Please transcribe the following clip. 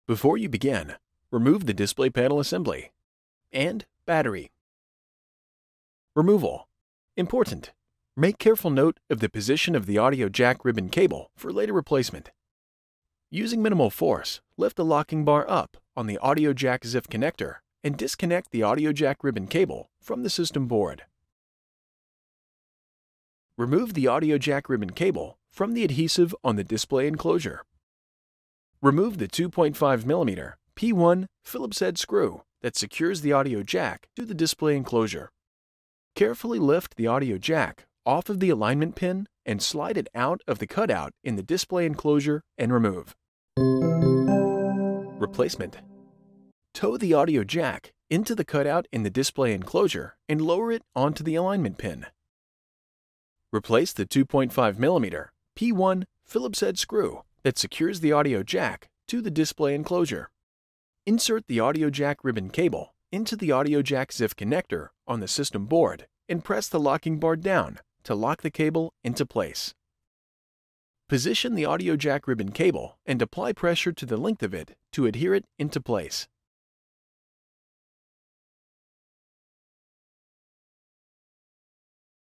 Before you begin, remove the display panel assembly and battery. Removal. Important. Make careful note of the position of the audio jack ribbon cable for later replacement. Using minimal force, lift the locking bar up on the audio jack ZIF connector and disconnect the audio jack ribbon cable from the system board. Remove the audio jack ribbon cable from the adhesive on the display enclosure. Remove the 2.5mm P1 Phillips head screw that secures the audio jack to the display enclosure. Carefully lift the audio jack off of the alignment pin and slide it out of the cutout in the display enclosure and remove. Replacement. Tow the audio jack into the cutout in the display enclosure and lower it onto the alignment pin. Replace the 2.5mm P1 Phillips head screw that secures the audio jack to the display enclosure. Insert the audio jack ribbon cable into the audio jack ZIF connector on the system board and press the locking bar down to lock the cable into place. Position the audio jack ribbon cable and apply pressure to the length of it to adhere it into place.